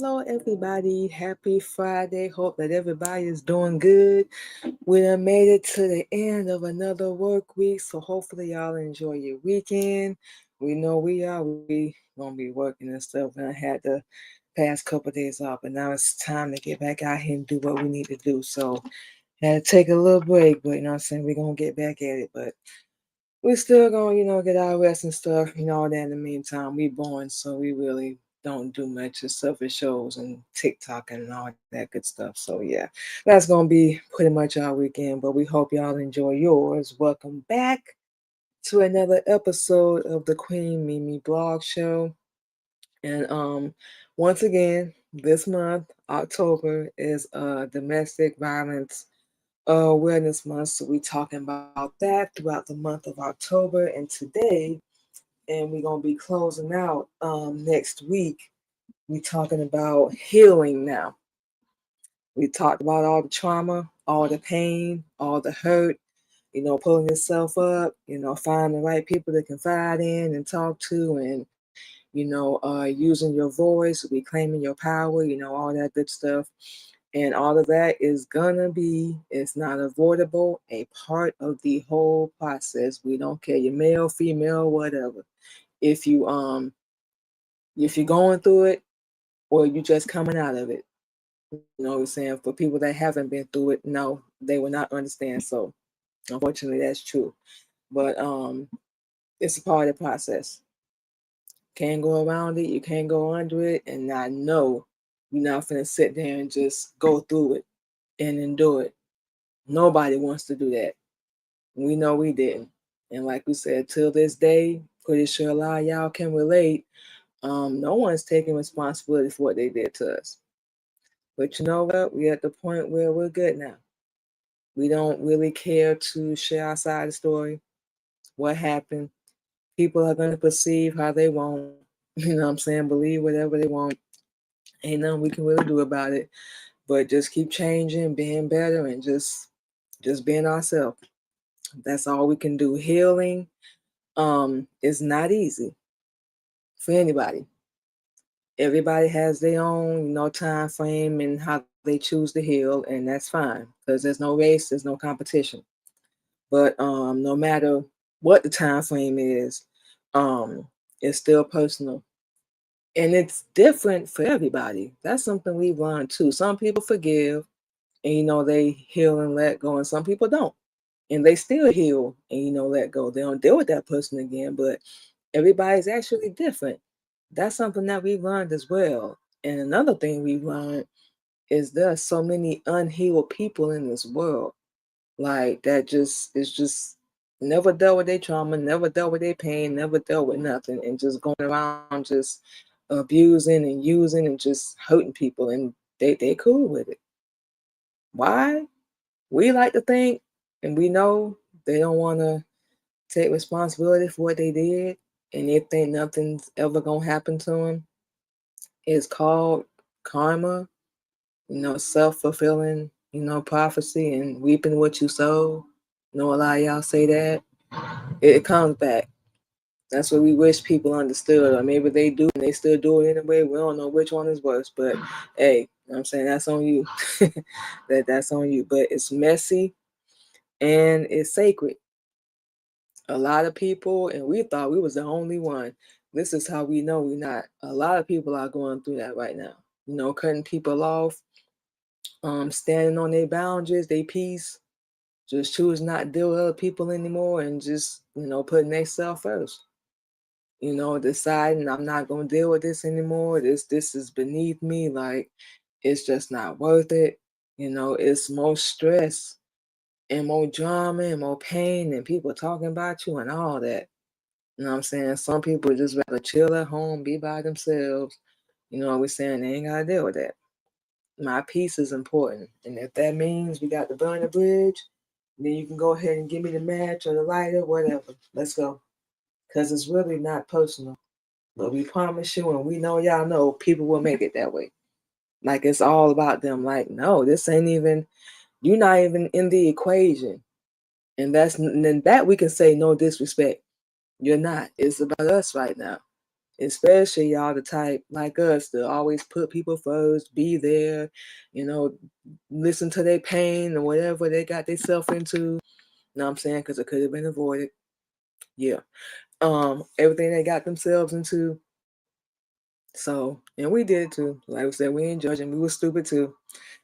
Hello, everybody. Happy Friday. Hope that everybody is doing good. We done made it to the end of another work week, so hopefully y'all enjoy your weekend. We know we are. We gonna be working and stuff. And I had the past couple of days off, but now it's time to get back out here and do what we need to do. So had to take a little break, but you know what I'm saying, we're gonna get back at it. But we still gonna, get our rest and stuff, all that in the meantime. We born, so we really don't do much except for shows and TikTok and all that good stuff. So yeah, that's gonna be pretty much our weekend. But we hope y'all enjoy yours. Welcome back to another episode of the Queen Mimi Blog Show. And once again, this month, October, is domestic violence awareness month. So we're talking about that throughout the month of October. And today, and we're gonna be closing out next week. We're talking about healing now. We talked about all the trauma, all the pain, all the hurt, pulling yourself up, finding the right people to confide in and talk to, and, using your voice, reclaiming your power, all that good stuff. And all of that is gonna be, it's not avoidable, a part of the whole process. We don't care, you're male, female, whatever. If you if you're going through it or you just coming out of it. You know what I'm saying? For people that haven't been through it, no, they will not understand. So unfortunately that's true. But it's a part of the process. Can't go around it, you can't go under it, and I know you're not gonna sit there and just go through it and endure it. Nobody wants to do that. We know we didn't. And like we said, till this day, pretty sure a lot of y'all can relate. No one's taking responsibility for what they did to us. But you know what? We're at the point where we're good now. We don't really care to share our side of the story, what happened. People are going to perceive how they want. You know what I'm saying? Believe whatever they want. Ain't nothing we can really do about it. But just keep changing, being better, and just being ourselves. That's all we can do. Healing is not easy for anybody. Everybody has their own, time frame and how they choose to heal, and that's fine because there's no race, there's no competition. But no matter what the time frame is, um, it's still personal, and it's different for everybody. That's something we've learned too. Some people forgive, and they heal and let go, and some people don't, and they still heal and let go. They don't deal with that person again, but everybody's actually different. That's something that we've learned as well. And another thing we've learned is there's so many unhealed people in this world. Like that just is just never dealt with their trauma, never dealt with their pain, never dealt with nothing, and just going around just abusing and using and just hurting people, and they cool with it. Why? We like to think, and we know they don't want to take responsibility for what they did, and they think nothing's ever gonna happen to them. It's called karma, self-fulfilling, prophecy, and reaping what you sow. A lot of y'all say that. It comes back. That's what we wish people understood, or maybe they do and they still do it anyway. We don't know which one is worse, but hey, I'm saying that's on you. That's on you. But it's messy and it's sacred. A lot of people, and we thought we was the only one. This is how we know we're not. A lot of people are going through that right now. Cutting people off, standing on their boundaries, their peace, just choose not to deal with other people anymore, and just putting themselves first. Deciding I'm not gonna deal with this anymore. This is beneath me. Like it's just not worth it. It's more stress and more drama and more pain and people talking about you and all that. You know what I'm saying? Some people just rather chill at home, be by themselves. We're saying they ain't gotta deal with that. My peace is important. And if that means we got to burn the bridge, then you can go ahead and give me the match or the lighter, whatever. Let's go. Because it's really not personal. But we promise you, and we know y'all know, people will make it that way. Like it's all about them. Like, no, this ain't even, you're not even in the equation. And then that we can say no disrespect. You're not. It's about us right now. Especially y'all the type like us to always put people first, be there, you know, listen to their pain or whatever they got themselves into. You know what I'm saying? Because it could have been avoided. Yeah. Everything they got themselves into. So, and we did too. Like we said, we ain't judging. We were stupid too.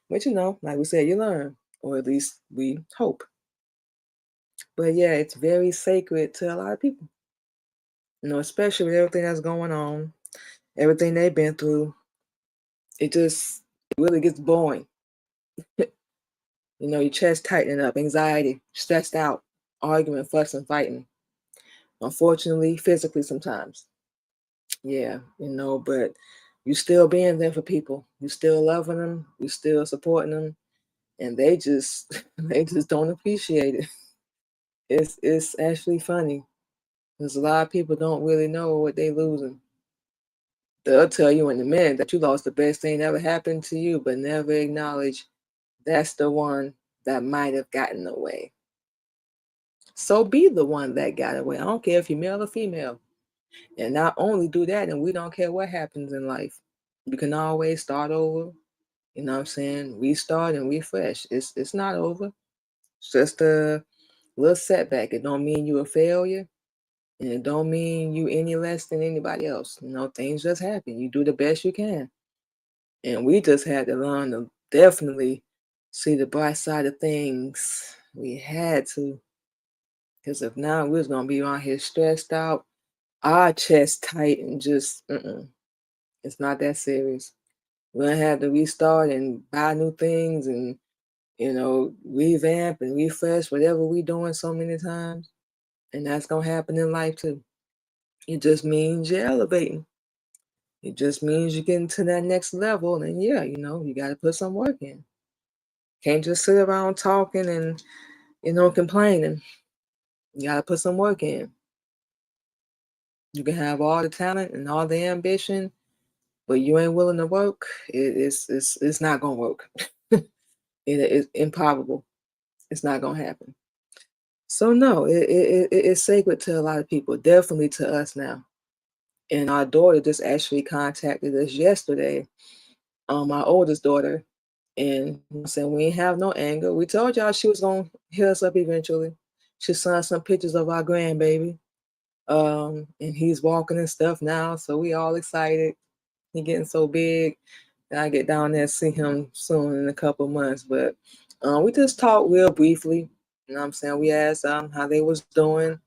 But you know, like we said, you learn. Or at least we hope. But yeah, it's very sacred to a lot of people. You know, especially with everything that's going on, everything they've been through. It really gets boring. You know, your chest tightening up, anxiety, stressed out, arguing, fussing, fighting. Unfortunately, physically sometimes. Yeah, you know, but you still being there for people. You still loving them. You still supporting them, and they just they just don't appreciate it. It's actually funny because a lot of people don't really know what they losing. They'll tell you in a minute that you lost the best thing that ever happened to you, but never acknowledge that's the one that might have gotten away. So be the one that got away. I don't care if you're male or female. And not only do that, and we don't care what happens in life. You can always start over. You know what I'm saying? Restart and refresh. It's not over. It's just a little setback. It don't mean you a failure. And it don't mean you any less than anybody else. You know, things just happen. You do the best you can. And we just had to learn to definitely see the bright side of things. We had to. Because if not, we was going to be around here stressed out, our chest tight, and just, it's not that serious. We're going to have to restart and buy new things and, you know, revamp and refresh whatever we doing so many times. And that's going to happen in life too. It just means you're elevating. It just means you're getting to that next level. And yeah, you know, you got to put some work in. Can't just sit around talking and, you know, complaining. You got to put some work in. You can have all the talent and all the ambition, but you ain't willing to work. It's not gonna work. It's improbable. It's not gonna happen. So no, it's sacred to a lot of people. Definitely to us now. And our daughter just actually contacted us yesterday. My oldest daughter, and said we ain't have no anger. We told y'all she was gonna hit us up eventually. She sent some pictures of our grandbaby. And he's walking and stuff now, so we all excited. He getting so big. And I get down there and see him soon in a couple months. But we just talked real briefly. You know what I'm saying? We asked how they was doing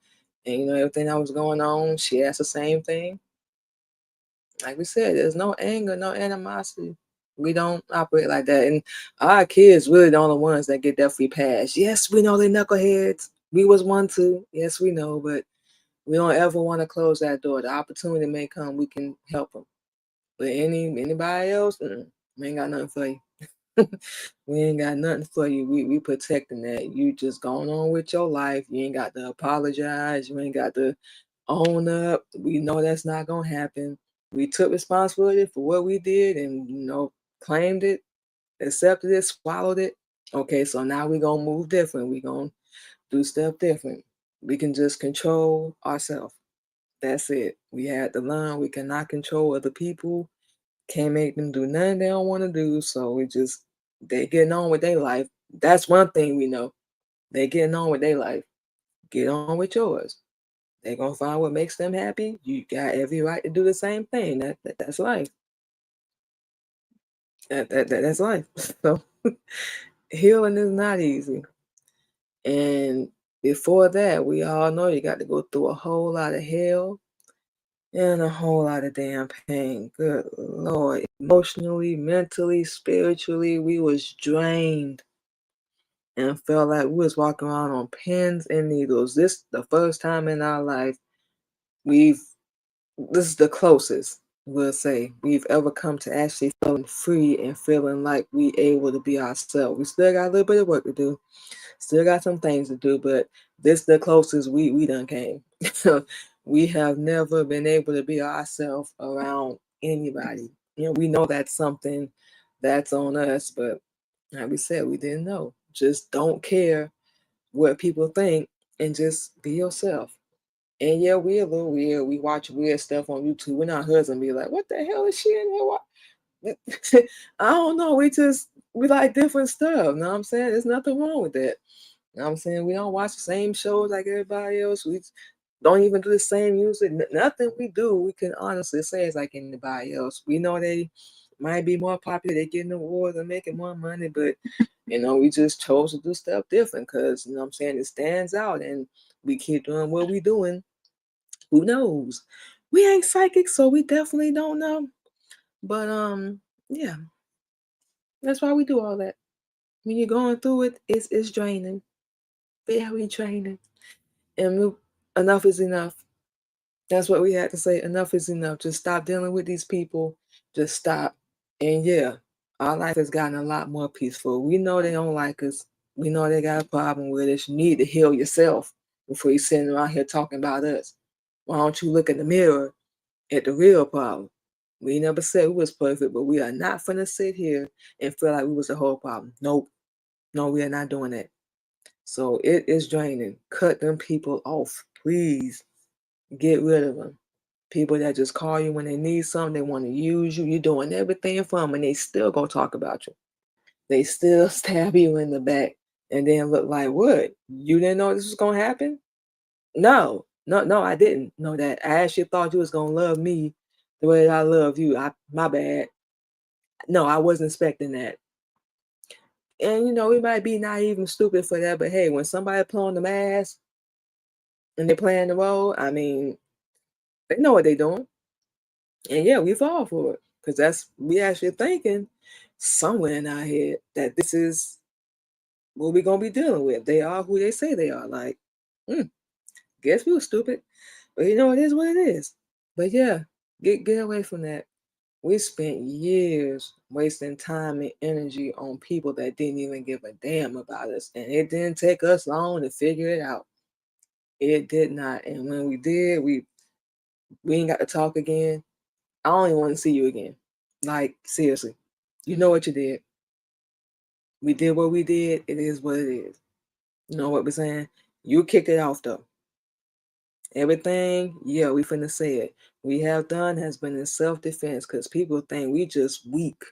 and you know everything that was going on. She asked the same thing. Like we said, there's no anger, no animosity. We don't operate like that. And our kids really the only ones that get that free pass. Yes, we know they knuckleheads. We was one too. Yes, we know, but we don't ever want to close that door. The opportunity may come, we can help them. But anybody else, we ain't got nothing for you. We ain't got nothing for you. We protecting that. You just going on with your life. You ain't got to apologize. You ain't got to own up. We know that's not gonna happen. We took responsibility for what we did and you know claimed it, accepted it, swallowed it. Okay, so now we gonna move different. We gonna do stuff different. We can just control ourselves. That's it. We had to learn we cannot control other people. Can't make them do nothing they don't want to do. So they getting on with their life. That's one thing we know. They getting on with their life. Get on with yours. They gonna find what makes them happy. You got every right to do the same thing. That's life. That's life. So healing is not easy. And before that, we all know you got to go through a whole lot of hell and a whole lot of damn pain. Good Lord. Emotionally, mentally, spiritually, we was drained and felt like we was walking around on pins and needles. This the first time in our life we've this is the closest we'll say we've ever come to actually feeling free and feeling like we able to be ourselves. We still got a little bit of work to do. Still got some things to do, but this the closest we done came. We have never been able to be ourselves around anybody. You know, we know that's something that's on us, but like we said, we didn't know. Just don't care what people think and just be yourself. And yeah, we're a little weird. We watch weird stuff on YouTube. When our husband be like, "What the hell is she in here? What?" I don't know. We like different stuff. You know what I'm saying? There's nothing wrong with that. You know what I'm saying? We don't watch the same shows like everybody else. We don't even do the same music. Nothing we do, we can honestly say is like anybody else. We know they might be more popular, they getting awards and making more money, but we just chose to do stuff different because you know what I'm saying, it stands out and we keep doing what we doing. Who knows? We ain't psychic, so we definitely don't know. But yeah, that's why we do all that. When you're going through it, it's draining. Very draining. And enough is enough. That's what we had to say. Enough is enough. Just stop dealing with these people. Just stop. And yeah, our life has gotten a lot more peaceful. We know they don't like us. We know they got a problem with us. You need to heal yourself before you're sitting around here talking about us. Why don't you look in the mirror at the real problem? We never said we was perfect, but we are not finna sit here and feel like we was the whole problem. Nope. No, we are not doing that. So it is draining. Cut them people off, please. Get rid of them. People that just call you when they need something, they want to use you. You're doing everything for them, and they still gonna talk about you. They still stab you in the back, and then look like, what? You didn't know this was gonna happen? No, no, no, I didn't know that. I actually thought you was gonna love me the way that I love you. My bad. No, I wasn't expecting that. And we might be naive and stupid for that, but hey, when somebody put on the mask and they're playing the role, I mean, they know what they're doing. And yeah, we fall for it because we actually thinking somewhere in our head that this is what we're gonna be dealing with. They are who they say they are. Like, guess we were stupid, but it is what it is. But yeah, get away from that. We spent years wasting time and energy on people that didn't even give a damn about us, and it didn't take us long to figure it out. It did not, and when we did, we ain't got to talk again. I don't even want to see you again. Like, seriously. You know what you did. We did what we did. It is what it is. You know what we're saying? You kicked it off though. Everything, yeah, we finna say it. We have done has been in self-defense because people think we just weak,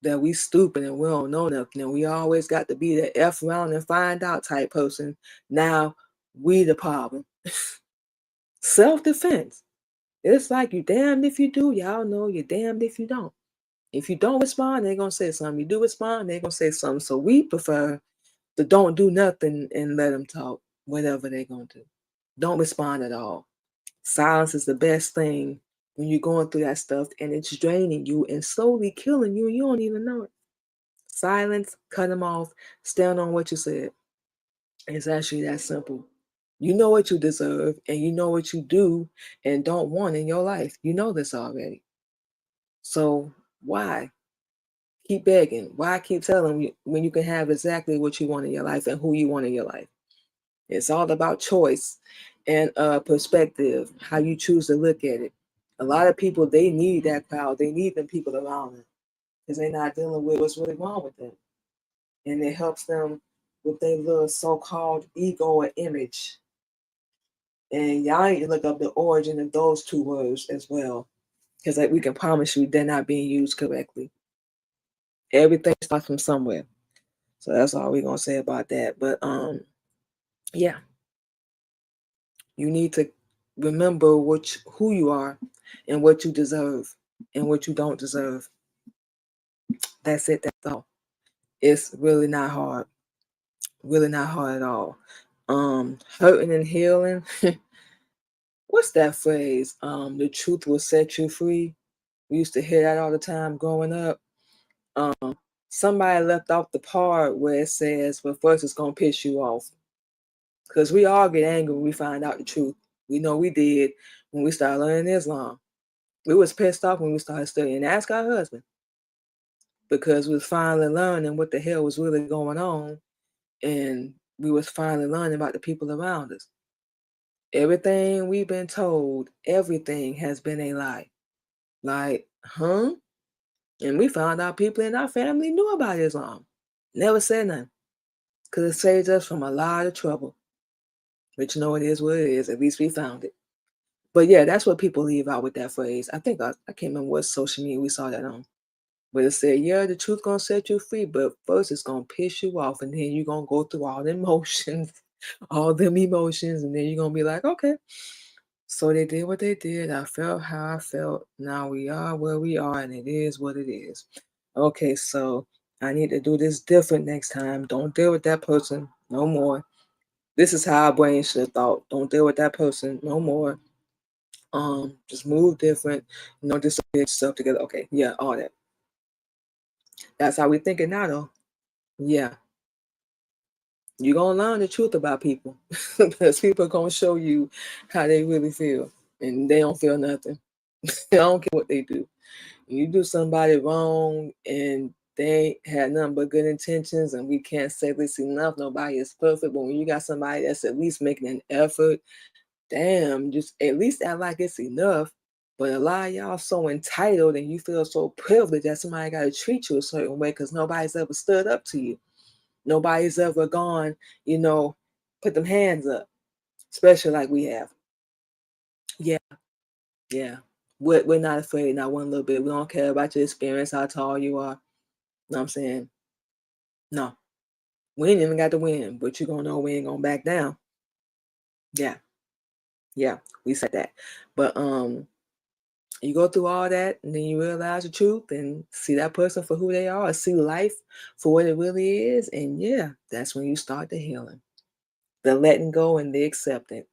that we stupid and we don't know nothing. And we always got to be the F around and find out type person. Now we the problem. Self-defense. It's like you damned if you do, y'all know you're damned if you don't. If you don't respond, they're gonna say something. You do respond, they're gonna say something. So we prefer to don't do nothing and let them talk, whatever they're gonna do. Don't respond at all. Silence is the best thing when you're going through that stuff and it's draining you and slowly killing you and you don't even know it. Silence, cut them off, stand on what you said. It's actually that simple. You know what you deserve and you know what you do and don't want in your life. You know this already. So why keep begging? Why keep telling you when you can have exactly what you want in your life and who you want in your life? It's all about choice and perspective, how you choose to look at it. A lot of people, they need that crowd. They need them people around them because they're not dealing with what's really wrong with them. And it helps them with their little so-called ego or image. And y'all need to look up the origin of those two words as well because we can promise you they're not being used correctly. Everything starts from somewhere. So that's all we're gonna say about that. But yeah, you need to remember who you are and what you deserve and what you don't deserve. That's it. That's all. It's really not hard. Really not hard at all. Hurting and healing. What's that phrase? The truth will set you free. We used to hear that all the time growing up. Somebody left off the part where it says, "Well, first it's gonna piss you off," because we all get angry when we find out the truth. We know we did when we started learning Islam. We was pissed off when we started studying. Ask our husband because we was finally learning what the hell was really going on, and we was finally learning about the people around us. Everything we've been told, everything has been a lie. Like, huh? And we found out people in our family knew about Islam. Never said nothing. Because it saves us from a lot of trouble. But you know, it is what it is. At least we found it. But yeah, that's what people leave out with that phrase. I think I can't remember what social media we saw that on. But it said, yeah, the truth gonna set you free, but first it's gonna piss you off, and then you're gonna go through all the emotions, all them emotions, and then you're gonna be like, okay. So they did what they did. I felt how I felt. Now we are where we are, and it is what it is. Okay, so I need to do this different next time. Don't deal with that person no more. This is how our brain should have thought. Don't deal with that person no more. Just move different. Just get yourself together. Okay, yeah, all that. That's how we thinking now, though. Yeah, you're gonna learn the truth about people because people are gonna show you how they really feel, and they don't feel nothing. They don't care what they do. You do somebody wrong, and they had nothing but good intentions, and we can't say this enough. Nobody is perfect, but when you got somebody that's at least making an effort, damn, just at least act like it's enough. But a lot of y'all so entitled, and you feel so privileged that somebody got to treat you a certain way because nobody's ever stood up to you. Nobody's ever gone, put them hands up, especially like we have. Yeah, yeah. We're not afraid, not one little bit. We don't care about your experience, how tall you are. Know what I'm saying? No. We ain't even got to win, but you gonna know we ain't gonna back down. Yeah, yeah, we said that. But you go through all that and then you realize the truth and see that person for who they are, see life for what it really is, and yeah, that's when you start the healing. The letting go and the acceptance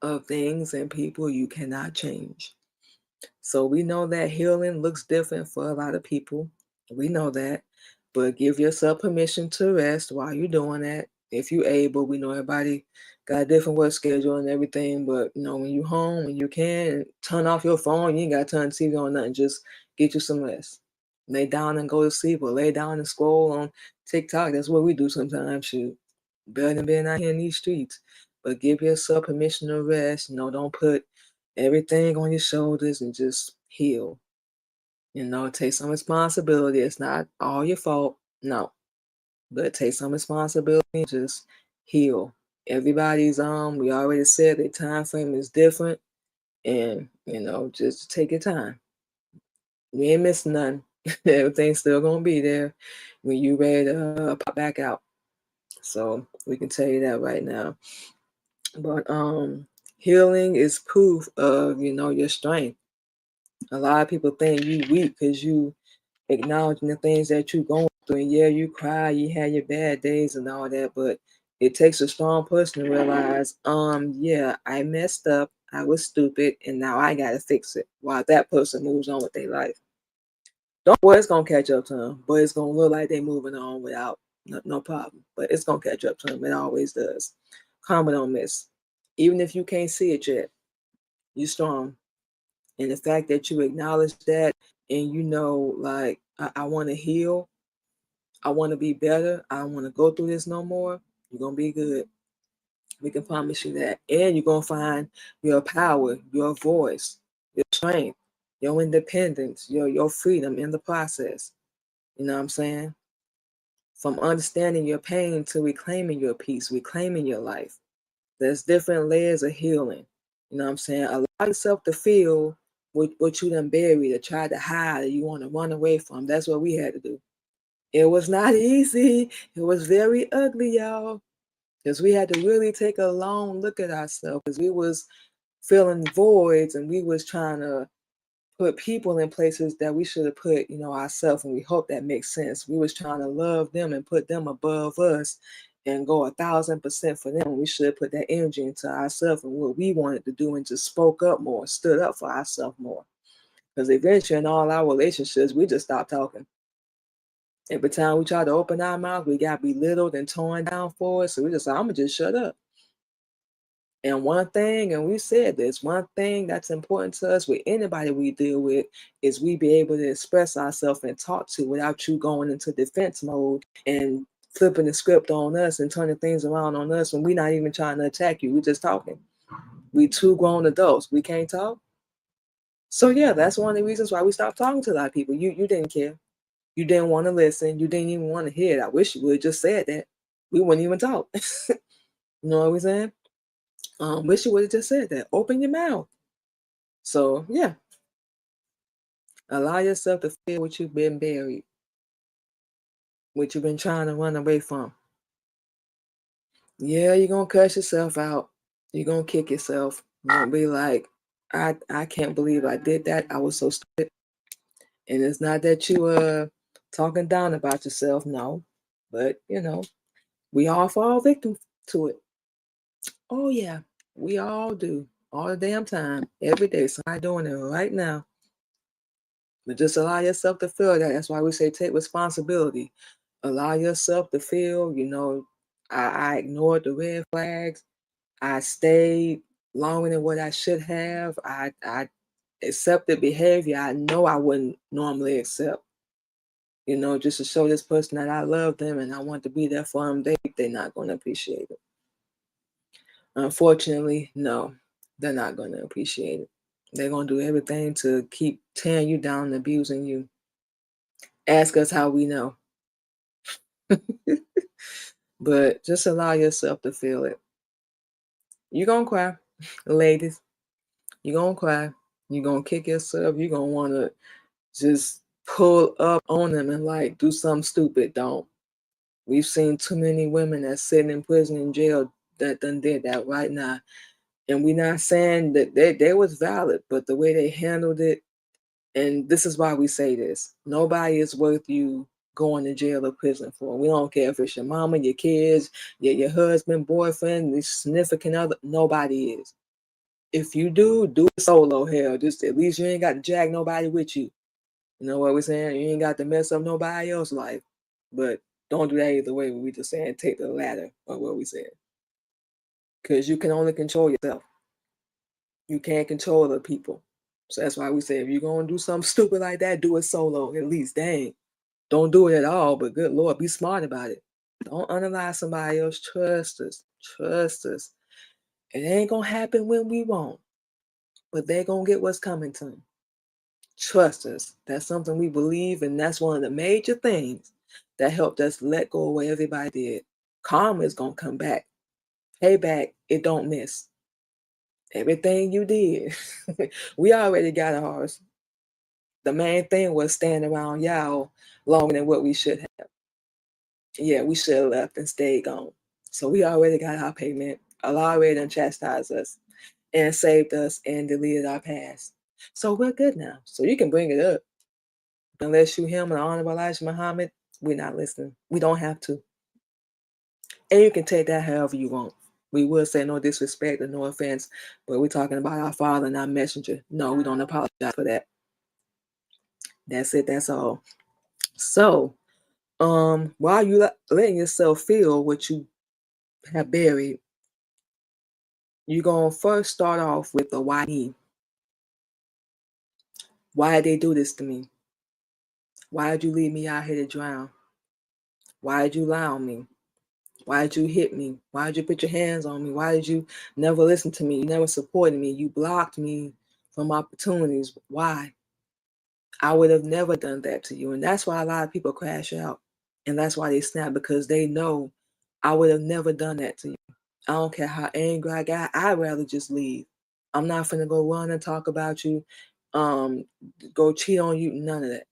of things and people you cannot change. So we know that healing looks different for a lot of people. We know that. But give yourself permission to rest while you're doing that. If you're able, we know everybody got a different work schedule and everything. But when you're home, when you can, turn off your phone. You ain't got to turn the TV on nothing. Just get you some rest. Lay down and go to sleep, or lay down and scroll on TikTok. That's what we do sometimes. Shoot, better than being out here in these streets. But give yourself permission to rest. Don't put everything on your shoulders and just heal. Take some responsibility. It's not all your fault. No. But take some responsibility and just heal. Everybody's we already said the time frame is different, and just take your time. We ain't missing nothing. Everything's still gonna be there when you ready to pop back out. So we can tell you that right now. But healing is proof of your strength. A lot of people think you weak because you acknowledging the things that you're going through. And yeah, you cry, you had your bad days and all that, but it takes a strong person to realize, yeah, I messed up, I was stupid, and now I gotta fix it. While that person moves on with their life. Don't worry, it's gonna catch up to them, but it's gonna look like they're moving on without no problem. But it's gonna catch up to them. It always does. Karma don't miss. Even if you can't see it yet, you're strong. And the fact that you acknowledge that and like, I want to heal, I want to be better, I don't want to go through this no more, you're going to be good. We can promise you that. And you're going to find your power, your voice, your strength, your independence, your freedom in the process. You know what I'm saying? From understanding your pain to reclaiming your peace, reclaiming your life. There's different layers of healing. You know what I'm saying? Allow yourself to feel what you done buried or tried to hide or you want to run away from. That's what we had to do. It was not easy. It was very ugly, y'all. Because we had to really take a long look at ourselves because we was filling voids and we was trying to put people in places that we should have put, ourselves, and we hope that makes sense. We was trying to love them and put them above us and go 1,000% for them. We should have put that energy into ourselves and what we wanted to do and just spoke up more, stood up for ourselves more. Because eventually in all our relationships, we just stopped talking. Every time we try to open our mouth, we got belittled and torn down for it. So we just like, I'm going to just shut up. And one thing, and we said this, one thing that's important to us with anybody we deal with is we be able to express ourselves and talk to without you going into defense mode and flipping the script on us and turning things around on us when we're not even trying to attack you. We're just talking. We two grown adults. We can't talk. So yeah, that's one of the reasons why we stopped talking to a lot of people. You didn't care. You didn't want to listen. You didn't even want to hear it. I wish you would have just said that. We wouldn't even talk. You know what we're saying? Wish you would have just said that. Open your mouth. So yeah, allow yourself to feel what you've been buried, what you've been trying to run away from. Yeah, you're gonna cuss yourself out. You're gonna kick yourself. You're gonna be like, I can't believe I did that. I was so stupid. And it's not that you talking down about yourself, no. But we all fall victim to it. Oh yeah, we all do. All the damn time. Every day. Somebody doing it right now. But just allow yourself to feel that. That's why we say take responsibility. Allow yourself to feel, I ignored the red flags. I stayed longer than what I should have. I accepted behavior I know I wouldn't normally accept. Just to show this person that I love them and I want to be there for them, they're not going to appreciate it. Unfortunately, no, they're not going to appreciate it. They're going to do everything to keep tearing you down and abusing you. Ask us how we know. But just allow yourself to feel it. You're going to cry, ladies. You're going to cry. You're going to kick yourself. You're going to want to just pull up on them and like do something stupid. Don't. We've seen too many women that's sitting in prison in jail that done did that right now. And we're not saying that they was valid, but the way they handled it, and this is why we say this. Nobody is worth you going to jail or prison for. We don't care if it's your mama, your kids, your husband, boyfriend, your significant other. Nobody is. If you do it solo, hell. Just at least you ain't got to drag nobody with you. You know what we're saying? You ain't got to mess up nobody else's life. But don't do that either way. We just saying take the latter of what we said. Because you can only control yourself. You can't control other people. So that's why we say if you're going to do something stupid like that, do it solo at least. Dang. Don't do it at all, but good Lord, be smart about it. Don't analyze somebody else. Trust us. Trust us. It ain't going to happen when we want, but they're going to get what's coming to them. Trust us. That's something we believe, and that's one of the major things that helped us let go of what everybody did. Karma is going to come back. Payback, it don't miss. Everything you did, we already got ours. The main thing was staying around y'all longer than what we should have. Yeah, we should have left and stayed gone. So we already got our payment. Allah already done chastised us and saved us and deleted our past. So we're good now. So you can bring it up. Unless you him and Honorable Elijah Muhammad, we're not listening. We don't have to. And you can take that however you want. We will say no disrespect or no offense, but we're talking about our Father and our messenger. No, we don't apologize for that. That's it. That's all. So, while you letting yourself feel what you have buried, you're gonna first start off with the why me. Why did they do this to me? Why did you leave me out here to drown? Why did you lie on me? Why did you hit me? Why did you put your hands on me? Why did you never listen to me? You never supported me. You blocked me from opportunities. Why? I would have never done that to you. And that's why a lot of people crash out. And that's why they snap, because they know I would have never done that to you. I don't care how angry I got. I'd rather just leave. I'm not finna go run and talk about you, um, go cheat on you, none of that.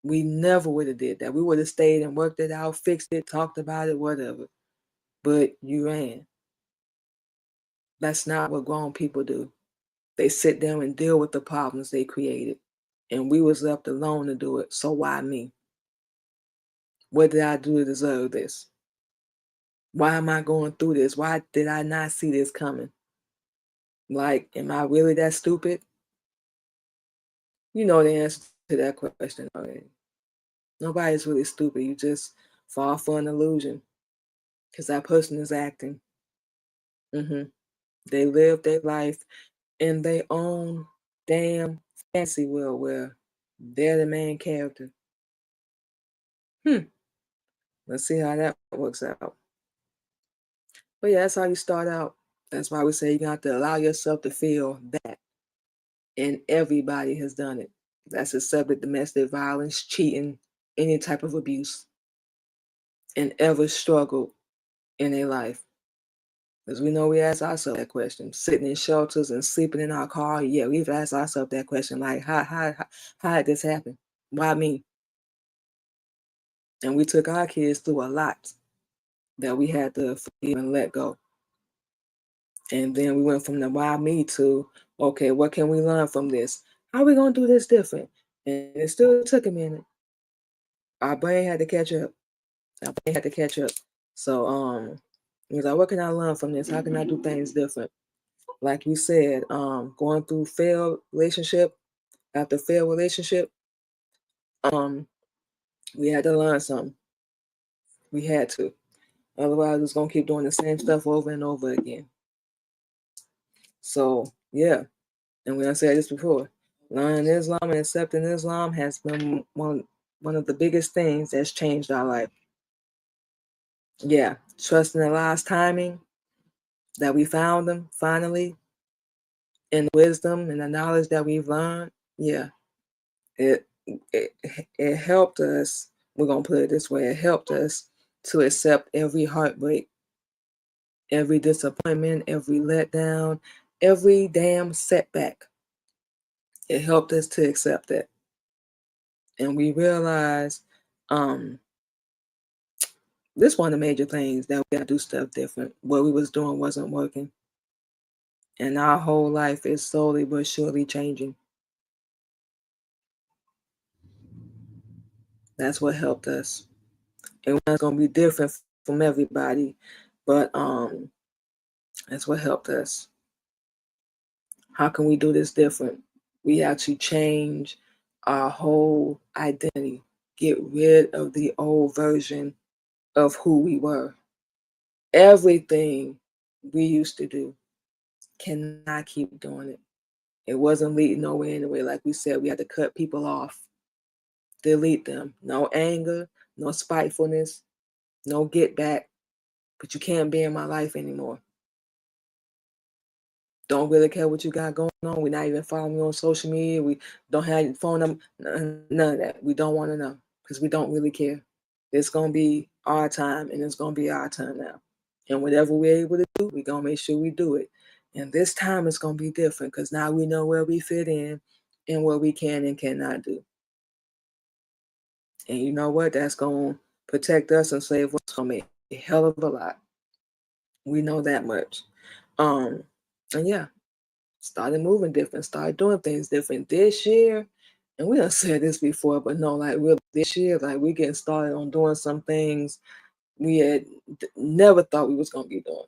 We never would have did that. We would have stayed and worked it out, fixed it, talked about it, whatever. But you ran. That's not what grown people do. They sit down and deal with the problems they created. And we was left alone to do it. So why me? What did I do to deserve this? Why am I going through this? Why did I not see this coming? Like, am I really that stupid? You know the answer to that question already. Nobody's really stupid. You just fall for an illusion because that person is acting. They live their life in their own damn fancy world where they're the main character. Let's see how that works out. But yeah, that's how you start out. That's why we say you have to allow yourself to feel that. And everybody has done it. That's accepted domestic violence, cheating, any type of abuse, and ever struggled in their life. Because we know we ask ourselves that question. Sitting in shelters and sleeping in our car, yeah, we've asked ourselves that question, like, how did this happen? Why me? And we took our kids through a lot that we had to forgive and let go. And then we went from the why me to, okay, what can we learn from this? How are we going to do this different? And it still took a minute. Our brain had to catch up. Our brain had to catch up. So, he's like, what can I learn from this? How can I do things different? Like you said, going through failed relationship after failed relationship, we had to learn something. We had to. Otherwise, we was gonna keep doing the same stuff over and over again. So yeah, and we done said this before. Learning Islam and accepting Islam has been one of the biggest things that's changed our life. Yeah, trusting Allah's timing that we found Him finally, and wisdom and the knowledge that we've learned. Yeah, it it it helped us. We're gonna put it this way: it helped us to accept every heartbreak, every disappointment, every letdown, every damn setback. It helped us to accept it. And we realized this one of the major things that we gotta do stuff different. What we was doing wasn't working. And our whole life is slowly but surely changing. That's what helped us. And it's gonna be different from everybody, but that's what helped us. How can we do this different? We have to change our whole identity, get rid of the old version of who we were. Everything we used to do, cannot keep doing it. It wasn't leading nowhere anyway. Like we said, we had to cut people off, delete them. No anger, no spitefulness, no get back. But you can't be in my life anymore. Don't really care what you got going on. We're not even following you on social media. We don't have your phone number. None of that. We don't want to know because we don't really care. It's going to be our time and it's going to be our time now. And whatever we're able to do, we're going to make sure we do it. And this time it's going to be different because now we know where we fit in and what we can and cannot do. And you know what? That's going to protect us and save us from a hell of a lot. We know that much. And yeah, started moving different, started doing things different this year. And we done said this before, but no, like really this year, like we getting started on doing some things we had never thought we was gonna be doing.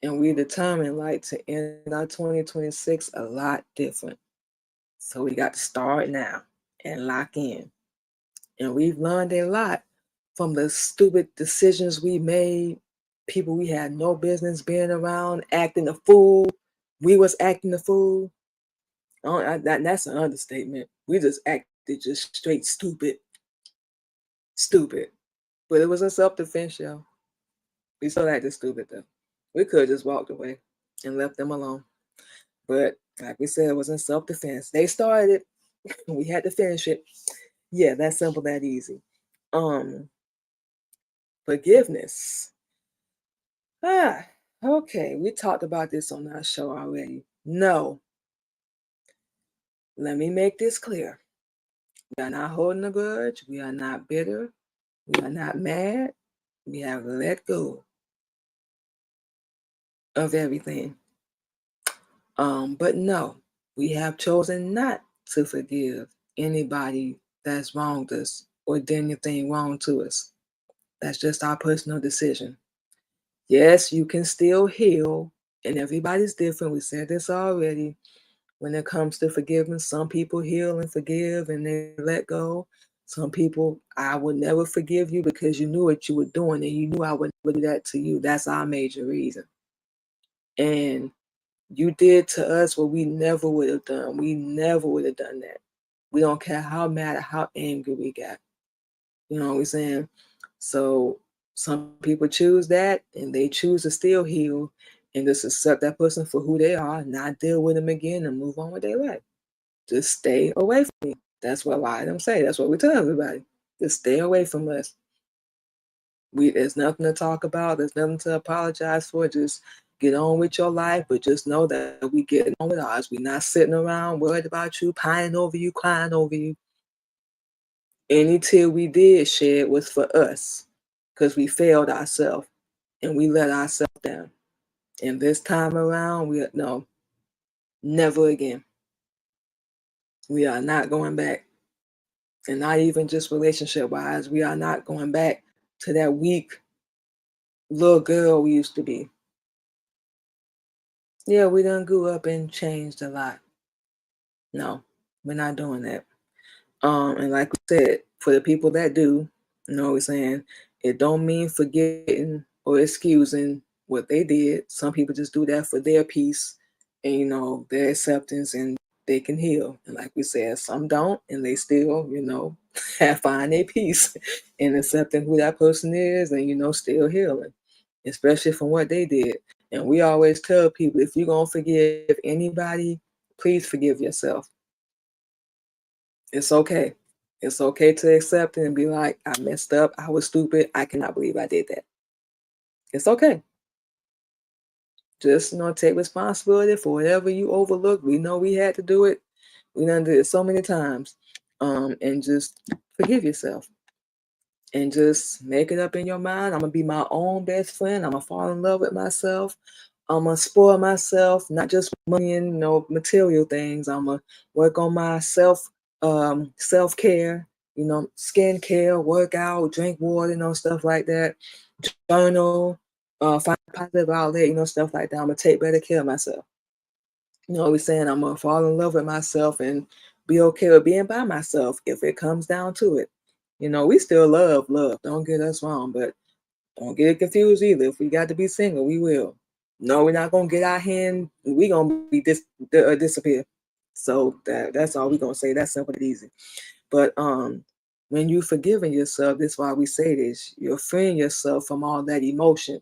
And we determined like to end our 2026 a lot different. So we got to start now and lock in. And we've learned a lot from the stupid decisions we made, people we had no business being around, acting a fool. We was acting a fool. That's an understatement. We just acted just straight stupid. Stupid. But it was a self-defense show. We still acted stupid though. We could have just walked away and left them alone. But like we said, it was in self-defense. They started it. We had to finish it. Yeah, that simple, that easy. Forgiveness. Okay. We talked about this on our show already. No. Let me make this clear. We are not holding a grudge. We are not bitter. We are not mad. We have let go of everything. But no, we have chosen not to forgive anybody that's wronged us or did anything wrong to us. That's just our personal decision. Yes, you can still heal, and everybody's different. We said this already. When it comes to forgiveness, some people heal and forgive and they let go. Some people, I would never forgive you because you knew what you were doing and you knew I would never do that to you. That's our major reason. And you did to us what we never would have done. We never would have done that. We don't care how mad or how angry we got. You know what I'm saying? So some people choose that and they choose to still heal and just accept that person for who they are, not deal with them again and move on with their life. Just stay away from me. That's what a lot of them say. That's what we tell everybody. Just stay away from us. There's nothing to talk about. There's nothing to apologize for. Just get on with your life, but just know that we getting on with ours. We're not sitting around worried about you, pining over you, crying over you. Any tear we did shed was for us because we failed ourselves and we let ourselves down. And this time around, no, never again. We are not going back. And not even just relationship wise, we are not going back to that weak little girl we used to be. Yeah, we done grew up and changed a lot. No, we're not doing that. And like we said, for the people that do, you know what we're saying, it don't mean forgetting or excusing what they did. Some people just do that for their peace and, you know, their acceptance, and they can heal. And like we said, some don't, and they still, you know, find their peace in accepting who that person is and, you know, still healing, especially from what they did. And we always tell people, if you're going to forgive anybody, please forgive yourself. It's okay. It's okay to accept it and be like, I messed up. I was stupid. I cannot believe I did that. It's okay. Just, you know, take responsibility for whatever you overlooked. We know we had to do it. We done did it so many times. And just forgive yourself. And just make it up in your mind. I'm going to be my own best friend. I'm going to fall in love with myself. I'm going to spoil myself, not just money and, you know, material things. I'm going to work on my self-care, you know, skincare, work out, drink water, you know, stuff like that. Journal, find a positive outlet, you know, stuff like that. I'm going to take better care of myself. You know, we're saying I'm going to fall in love with myself and be okay with being by myself if it comes down to it. You know, we still love. Don't get us wrong, but don't get it confused either. If we got to be single, we will. No, we're not gonna get our hand. We gonna be disappear. So that's all we gonna say. That's simple and easy. But when you forgiving yourself, that's why we say this. You're freeing yourself from all that emotion,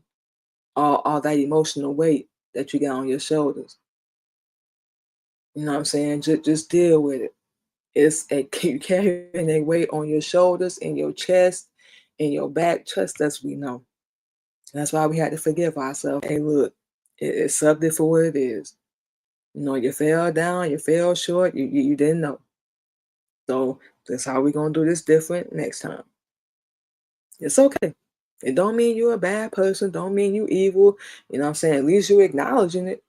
all that emotional weight that you got on your shoulders. You know what I'm saying? Just deal with it. You carrying a weight on your shoulders, in your chest, in your back. Trust us, we know. That's why we had to forgive ourselves. Hey, look, it's something for what it is. You know, you fell down, you fell short, you didn't know. So that's how we're going to do this different next time. It's okay. It don't mean you're a bad person. Don't mean you evil. You know what I'm saying? At least you're acknowledging it.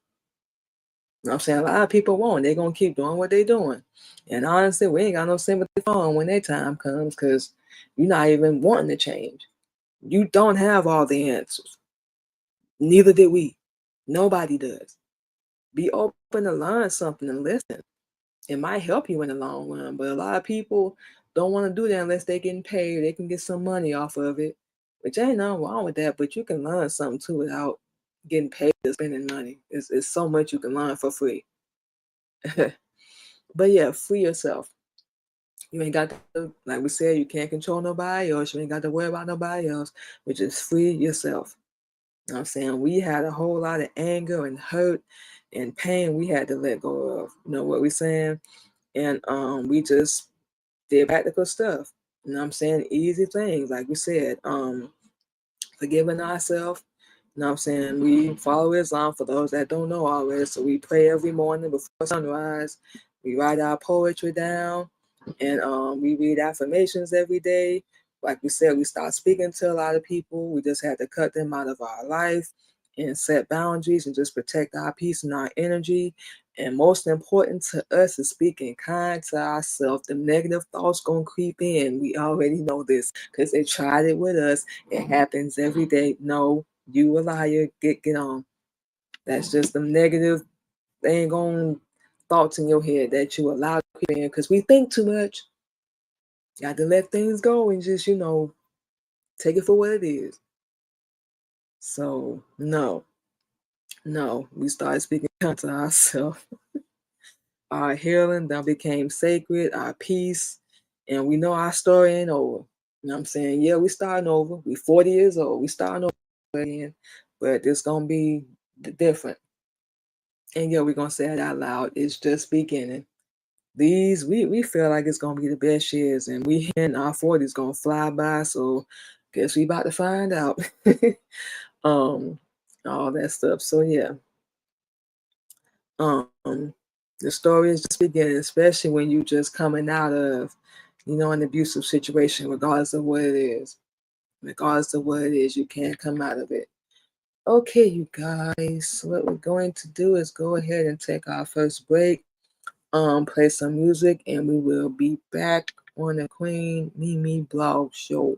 You know what I'm saying? A lot of people won't. They're going to keep doing what they're doing. And honestly, we ain't got no sympathy for them when their time comes because you're not even wanting to change. You don't have all the answers. Neither did we. Nobody does. Be open to learn something and listen. It might help you in the long run, but a lot of people don't want to do that unless they're getting paid. They can get some money off of it, which ain't nothing wrong with that, but you can learn something too without getting paid or spending money. It's so much you can learn for free. But yeah, free yourself. You ain't got to, like we said, you can't control nobody else. You ain't got to worry about nobody else, but just free yourself. You know what I'm saying? We had a whole lot of anger and hurt and pain we had to let go of. You know what we're saying? And we just did practical stuff. You know what I'm saying? Easy things, like we said. Forgiving ourselves. You know what I'm saying? We follow Islam for those that don't know already. So we pray every morning before sunrise. We write our poetry down and we read affirmations every day. Like we said, we start speaking to a lot of people. We just had to cut them out of our life and set boundaries and just protect our peace and our energy. And most important to us is speaking kind to ourselves. The negative thoughts gonna creep in. We already know this because they tried it with us. It happens every day. No, you a liar. Get on. That's just the negative. They ain't gonna thoughts in your head that you allow to creep in because we think too much. Got to let things go and just, you know, take it for what it is. So no, we started speaking to ourselves. Our healing that became sacred, our peace, and we know our story ain't over. You know what I'm saying? Yeah, we starting over. We 40 years old. We starting over again, but it's gonna be different. And yeah, we're gonna say it out loud. It's just beginning. We feel like it's gonna be the best years, and we in our 40s gonna fly by. So Guess we about to find out. um, all that stuff. So yeah. Um, the story is just beginning, especially when you just coming out of, an abusive situation, regardless of what it is. Regardless of what it is, you can't come out of it. Okay, you guys. So what we're going to do is go ahead and take our first break. Play some music, and we will be back on the Queen Mimi Blog Show.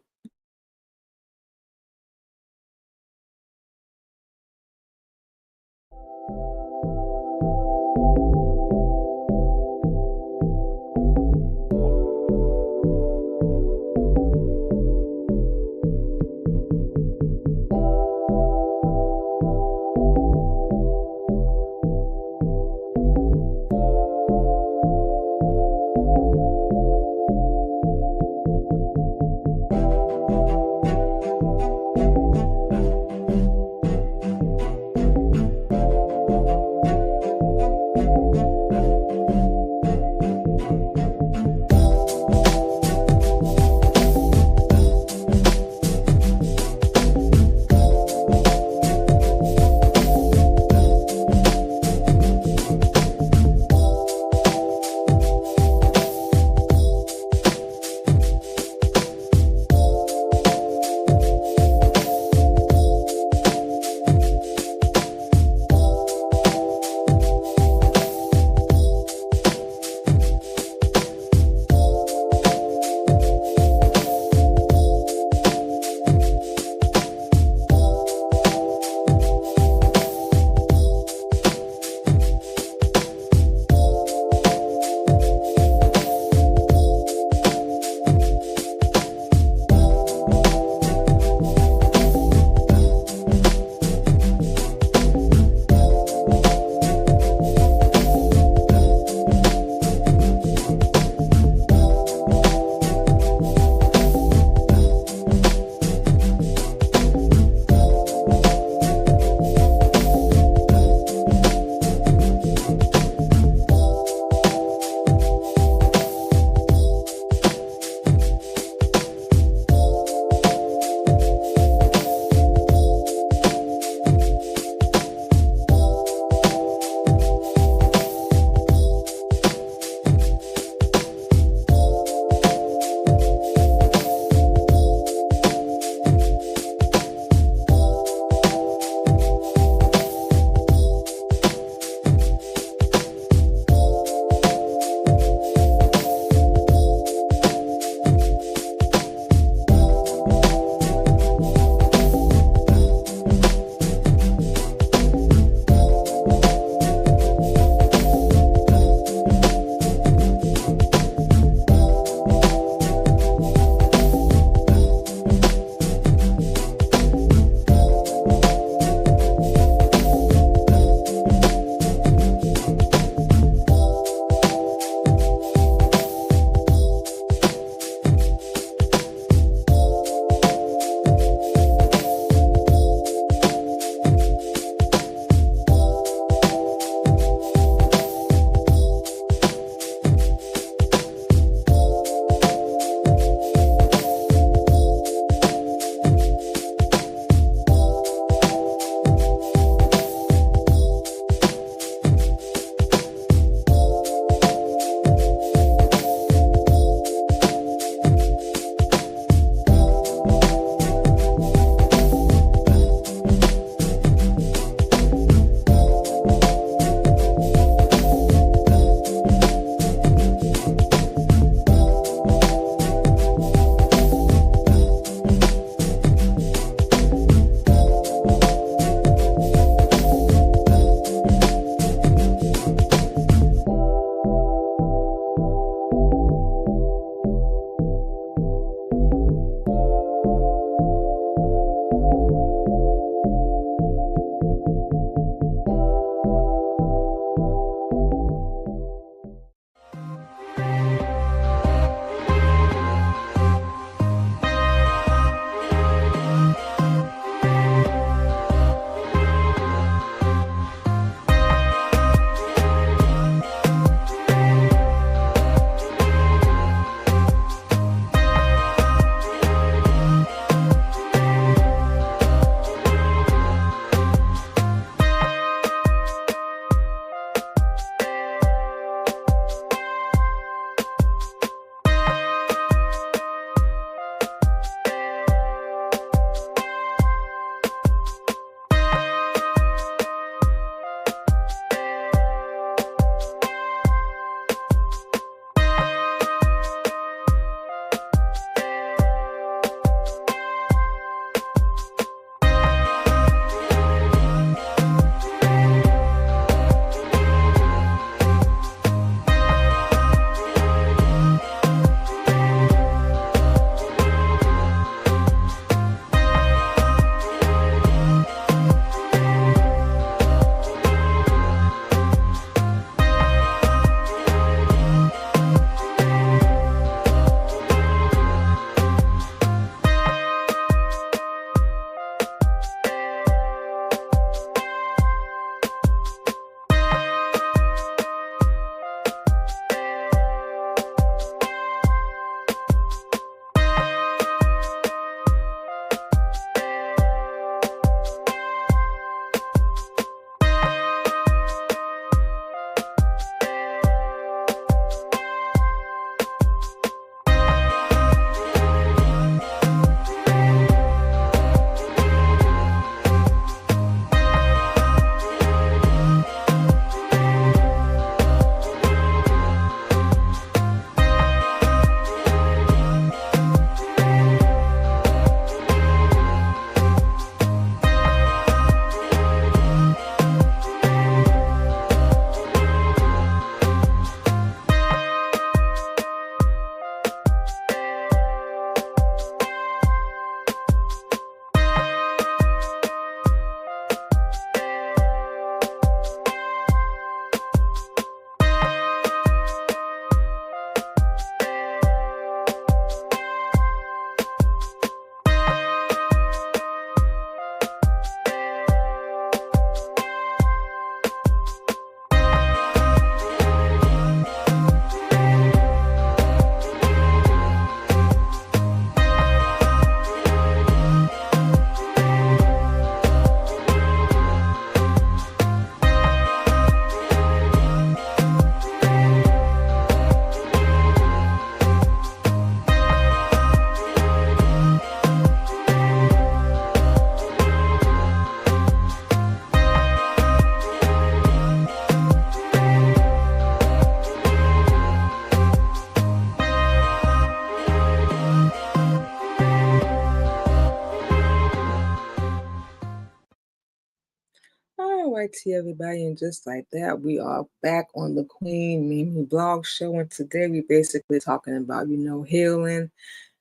righty, everybody, and just like that, we are back on the Queen Mimi Blog Show, and today we basically talking about, healing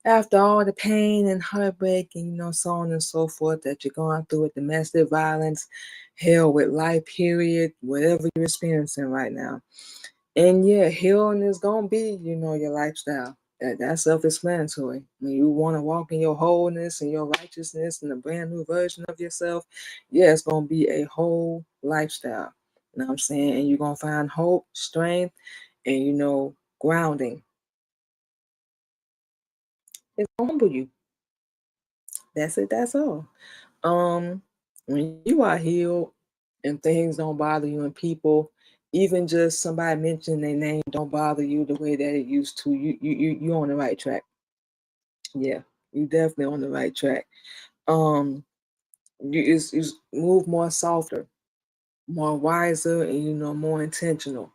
after all the pain and heartbreak and, so on and so forth that you're going through with domestic violence, hell with life, period, whatever you're experiencing right now. And yeah, healing is gonna be, your lifestyle. That's self-explanatory. When you want to walk in your wholeness and your righteousness and a brand new version of yourself, yeah, it's gonna be a whole lifestyle. You know what I'm saying? And you're gonna find hope, strength, and grounding. It's gonna humble you. That's it, that's all. When you are healed and things don't bother you and people, even just somebody mentioning their name don't bother you the way that it used to, you on the right track. Yeah, you definitely on the right track. Um, you move more softer, more wiser, and more intentional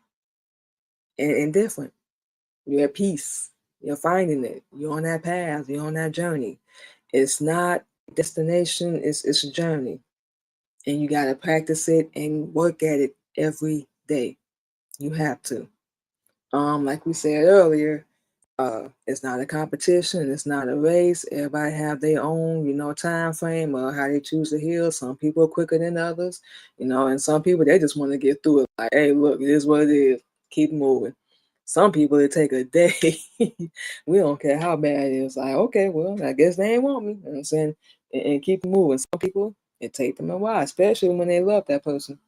and different. You're at peace. You're finding it. You're on that path. You're on that journey. It's not destination. It's a journey, and you got to practice it and work at it every day. You have to. Like we said earlier, it's not a competition. It's not a race. Everybody have their own, time frame or how they choose to heal. Some people are quicker than others, and some people they just want to get through it. Like, hey, look, it is what it is. Keep moving. Some people it take a day. We don't care how bad it is. Like, okay, well, I guess they ain't want me. You know what I'm saying? And keep moving. Some people it take them a while, especially when they love that person.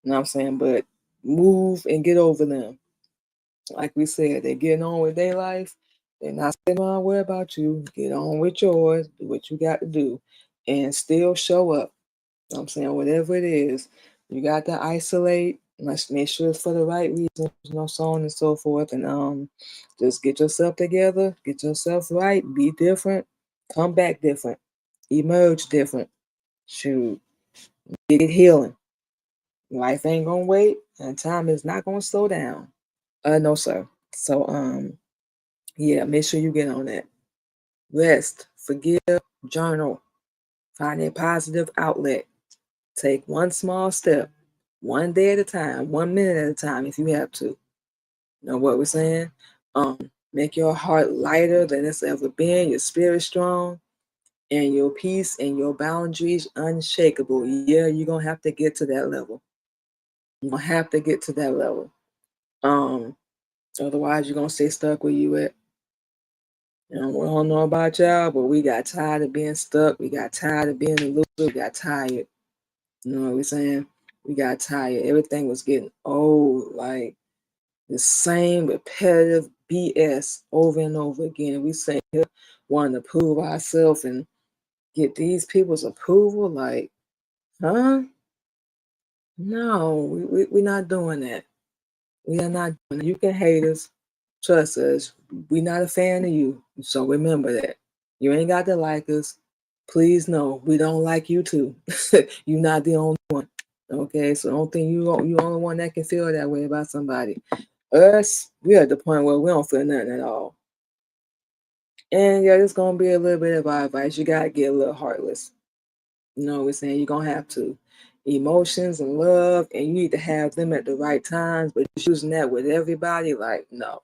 You know what I'm saying? But move and get over them. Like we said, they're getting on with their life. They're not sitting around worry about you. Get on with yours. Do what you got to do. And still show up. You know what I'm saying? Whatever it is, you got to isolate. Let's make sure it's for the right reasons, so on and so forth. And just get yourself together, get yourself right, be different, come back different, emerge different. Shoot, get healing. Life ain't gonna wait, and time is not gonna slow down. No, sir. So, yeah, make sure you get on that. Rest, forgive, journal, find a positive outlet. Take one small step, one day at a time, 1 minute at a time if you have to. You know what we're saying? Make your heart lighter than it's ever been, your spirit strong, and your peace and your boundaries unshakable. Yeah, you're gonna have to get to that level. You're gonna have to get to that level. Um, Otherwise you're gonna stay stuck where you at. We don't know about y'all, but we got tired of being stuck. We got tired of being a loser. We got tired. You know what we're saying? We got tired. Everything was getting old, like the same repetitive BS over and over again. We say here wanting to prove ourselves and get these people's approval. Like, huh? No, we're not doing that. We are not doing it. You can hate us. Trust us. We're not a fan of you. So remember that. You ain't got to like us. Please know we don't like you too. You're not the only one. Okay, so don't think you the only one that can feel that way about somebody. Us, we're at the point where we don't feel nothing at all. And yeah, it's gonna be a little bit of our advice. You gotta get a little heartless. You know what we're saying? You're gonna have to. Emotions and love, and you need to have them at the right times, but using that with everybody, like, no.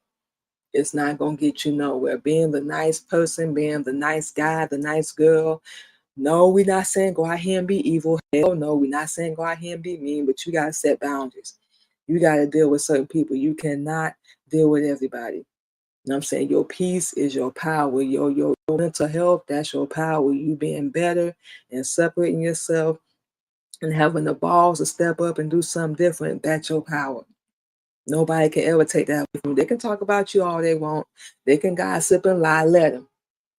It's not gonna get you nowhere. Being the nice person, being the nice guy, the nice girl. No, we're not saying go out here and be evil. Hell no, we're not saying go out here and be mean, but you gotta set boundaries. You gotta deal with certain people. You cannot deal with everybody. You know what I'm saying? Your peace is your power. Your mental health, that's your power. You being better and separating yourself and having the balls to step up and do something different, that's your power. Nobody can ever take that away from you. They can talk about you all they want. They can gossip and lie. Let them.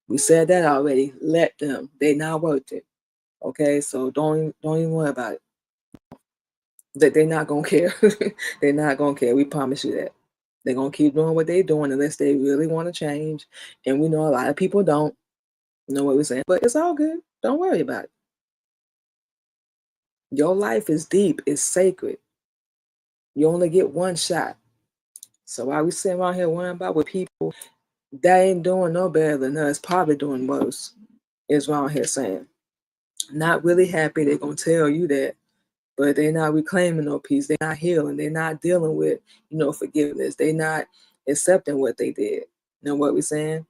We said that already. Let them. They not worth it. Okay, so don't even worry about it. That they're not gonna care. They're not gonna care. We promise you that. They're gonna keep doing what they're doing unless they really want to change. And we know a lot of people don't know what we're saying, but it's all good. Don't worry about it. Your life is deep. It's sacred. You only get one shot. So while we sitting around here worrying about what people that ain't doing no better than us, probably doing worse, is around here saying. Not really happy they're gonna tell you that, but they're not reclaiming no peace. They're not healing. They're not dealing with, forgiveness. They're not accepting what they did. You know what we're saying?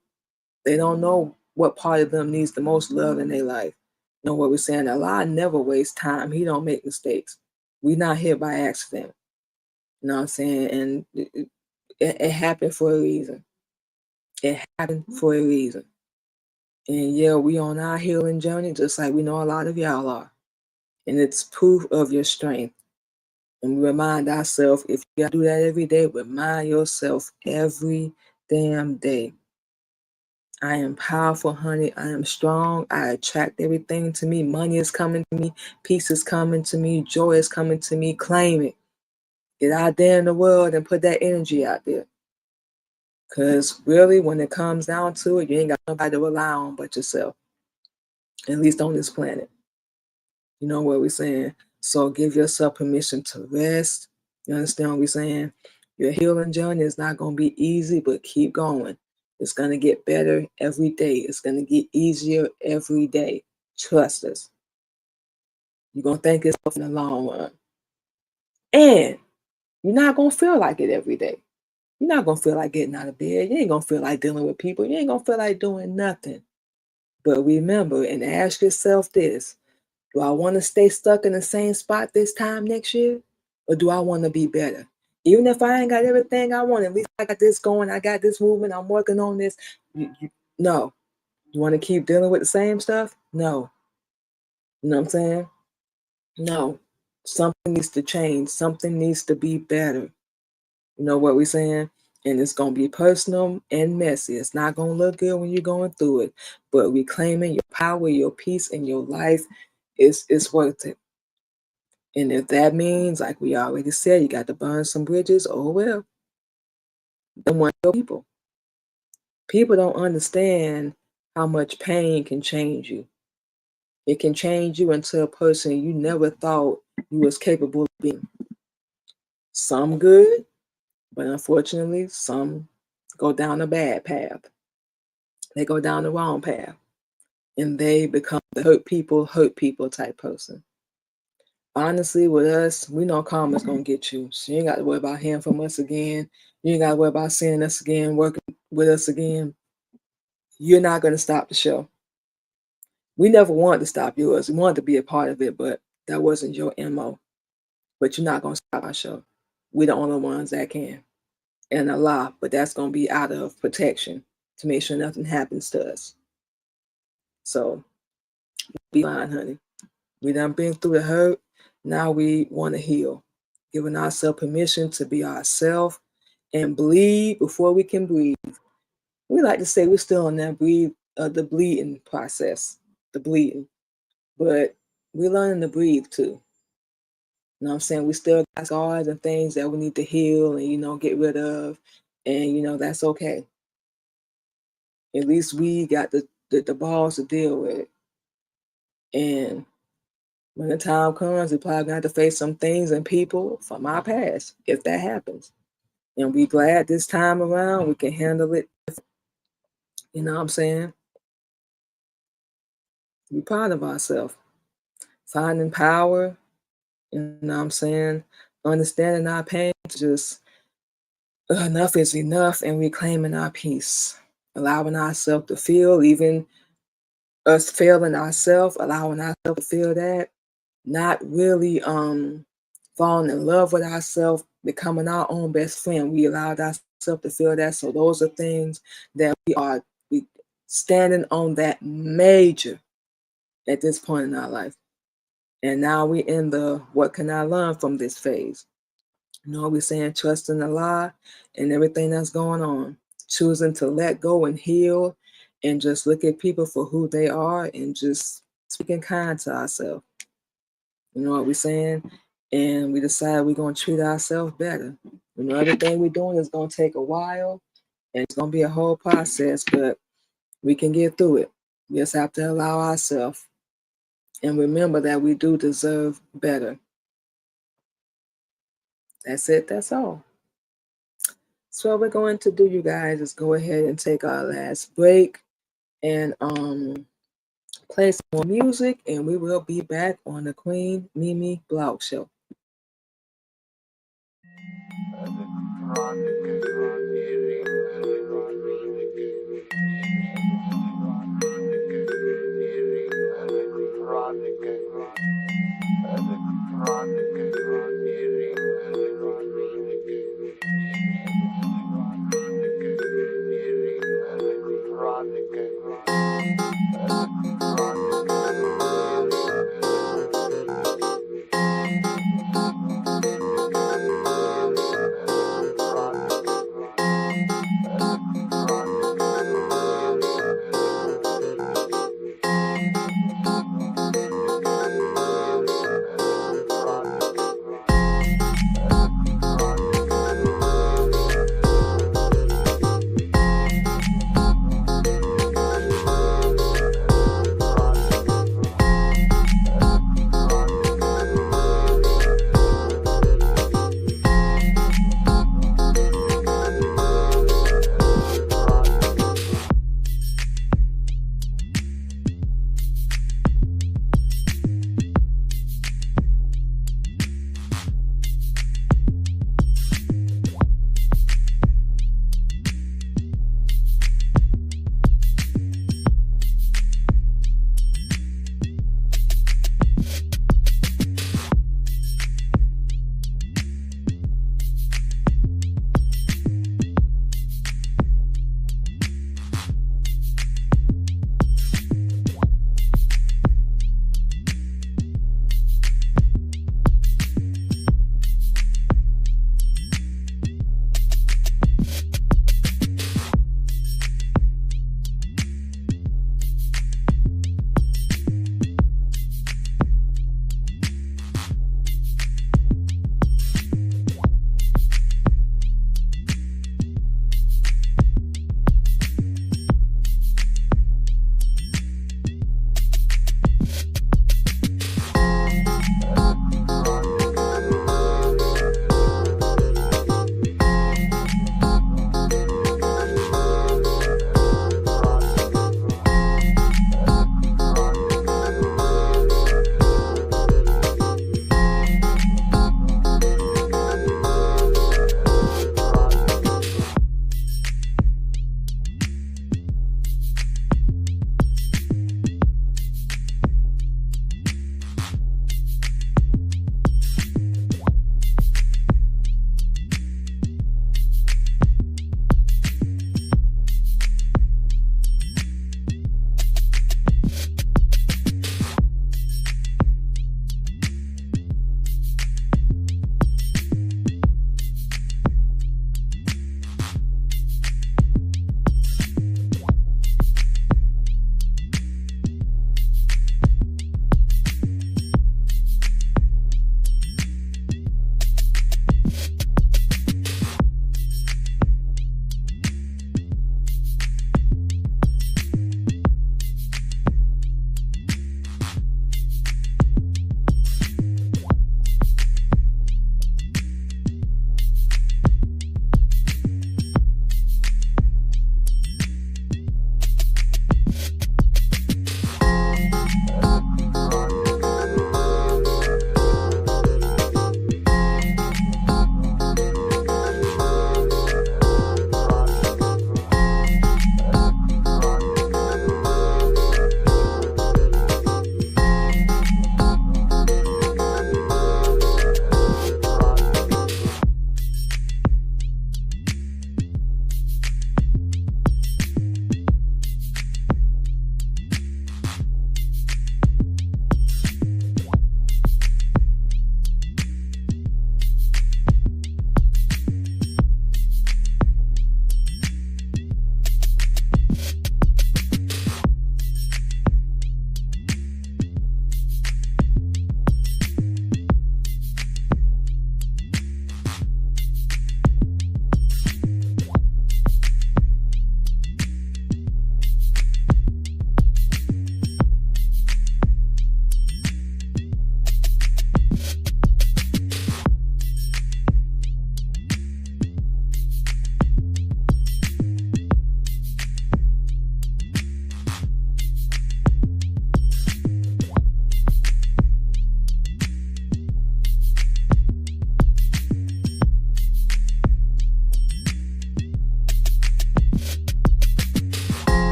They don't know what part of them needs the most love in their life. You know what we're saying? Allah never wastes time. He don't make mistakes. We're not here by accident. You know what I'm saying? And it happened for a reason. It happened for a reason. And yeah, we on our healing journey, just like we know a lot of y'all are. And it's proof of your strength. And we remind ourselves, if you gotta do that every day, remind yourself every damn day. I am powerful, honey. I am strong. I attract everything to me. Money is coming to me. Peace is coming to me. Joy is coming to me. Claim it. Get out there in the world and put that energy out there. Because really, when it comes down to it, you ain't got nobody to rely on but yourself. At least on this planet. You know what we're saying? So give yourself permission to rest. You understand what we're saying? Your healing journey is not going to be easy, but keep going. It's going to get better every day. It's going to get easier every day. Trust us. You're going to thank yourself in the long run. And you're not going to feel like it every day. You're not going to feel like getting out of bed. You ain't going to feel like dealing with people. You ain't going to feel like doing nothing. But remember and ask yourself this. Do I want to stay stuck in the same spot this time next year? Or do I want to be better? Even if I ain't got everything I want, at least I got this going, I got this movement, I'm working on this. No. You want to keep dealing with the same stuff? No. You know what I'm saying? No. Something needs to change. Something needs to be better. You know what we're saying? And it's going to be personal and messy. It's not going to look good when you're going through it. But reclaiming your power, your peace, and your life is worth it. And if that means, like we already said, you got to burn some bridges, oh well. Then want your people. People don't understand how much pain can change you. It can change you into a person you never thought you was capable of being. Some good, but unfortunately, some go down a bad path. They go down the wrong path. And they become the hurt people type person. Honestly, with us, we know karma's gonna get you. So you ain't got to worry about hearing from us again. You ain't got to worry about seeing us again, working with us again. You're not gonna stop the show. We never wanted to stop yours. We wanted to be a part of it, but that wasn't your MO. But you're not gonna stop our show. We're the only ones that can. And Allah, but that's gonna be out of protection to make sure nothing happens to us. So be fine, honey. We done been through the hurt. Now we want to heal. Giving ourselves permission to be ourselves and bleed before we can breathe. We like to say we're still in that the bleeding process, the bleeding. But we're learning to breathe too. You know what I'm saying? We still got scars and things that we need to heal and, get rid of. And, that's okay. At least we got the balls to deal with it. And when the time comes, we're probably going to have to face some things and people from our past, if that happens. And we're glad this time around we can handle it. You know what I'm saying? We're proud of ourselves. Finding power, you know what I'm saying? Understanding our pain, just enough is enough, and reclaiming our peace. Allowing ourselves to feel, even us failing ourselves, allowing ourselves to feel that. Not really falling in love with ourselves, becoming our own best friend. We allowed ourselves to feel that. So those are things that we standing on that major at this point in our life. And now we in the what can I learn from this phase? We're saying trust in Allah and everything that's going on. Choosing to let go and heal and just look at people for who they are and just speaking kind to ourselves. You know what we're saying? And we decide we're going to treat ourselves better. Everything we're doing is going to take a while and it's going to be a whole process, but we can get through it. We just have to allow ourselves and remember that we do deserve better. That's it. That's all. So what we're going to do, you guys, is go ahead and take our last break and play some more music, and we will be back on the Queen Mimi Blog Show.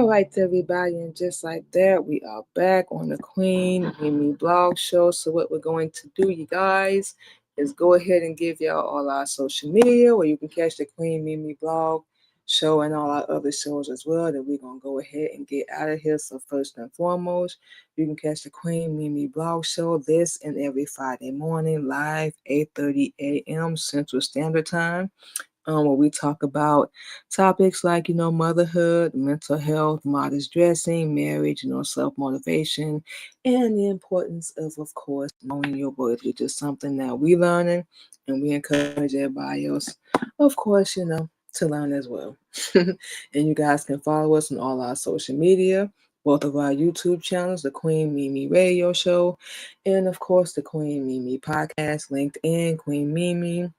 All right, everybody, and just like that, we are back on the Queen Mimi Blog Show. So what we're going to do, you guys, is go ahead and give y'all all our social media where you can catch the Queen Mimi Blog Show and all our other shows as well. That we're gonna go ahead and get out of here. So first and foremost, you can catch the Queen Mimi Blog Show this and every Friday morning live 8:30 a.m. Central Standard Time, where we talk about topics like, motherhood, mental health, modest dressing, marriage, self-motivation, and the importance of course, knowing your worth, which is something that we learning and we encourage everybody else, of course, to learn as well. And you guys can follow us on all our social media, both of our YouTube channels, the Queen Mimi Radio Show, and of course the Queen Mimi Podcast, LinkedIn, Queen Mimi,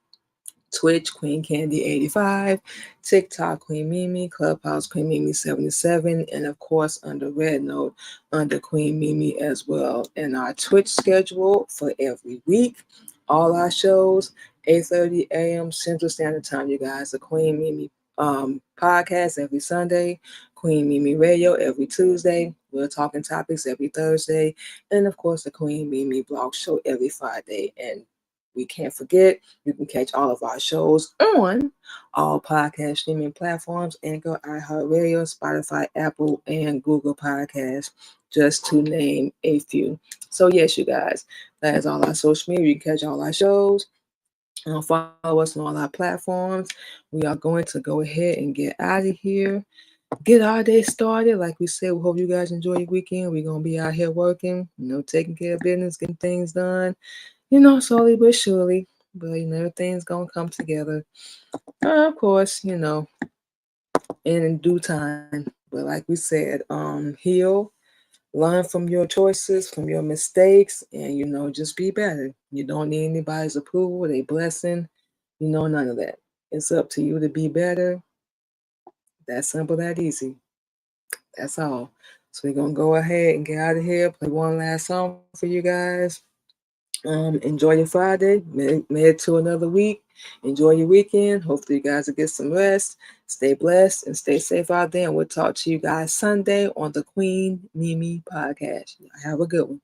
Twitch, Queen Candy 85, TikTok, Queen Mimi, Clubhouse, Queen Mimi 77, and of course under Red Note, under Queen Mimi as well. And our Twitch schedule for every week, all our shows, 8:30 a.m. Central Standard Time, you guys. The Queen Mimi podcast every Sunday, Queen Mimi Radio every Tuesday. We're talking topics every Thursday, and of course the Queen Mimi Blog Show every Friday. And we can't forget, you can catch all of our shows on all podcast streaming platforms: Anchor, iHeartRadio, Spotify, Apple, and Google Podcasts, just to name a few. So yes, you guys, that is all our social media. You can catch all our shows. Follow us on all our platforms. We are going to go ahead and get out of here. Get our day started. Like we said, we hope you guys enjoy your weekend. We're going to be out here working, taking care of business, getting things done, slowly but surely. But, everything's going to come together. Of course, and in due time. But like we said, heal, learn from your choices, from your mistakes, and, just be better. You don't need anybody's approval, they blessing, none of that. It's up to you to be better. That simple, that easy. That's all. So we're going to go ahead and get out of here, play one last song for you guys. Enjoy your Friday. Made it to another week. Enjoy your weekend. Hopefully you guys will get some rest. Stay blessed and stay safe out there. And we'll talk to you guys Sunday on the Queen Mimi podcast. Have a good one.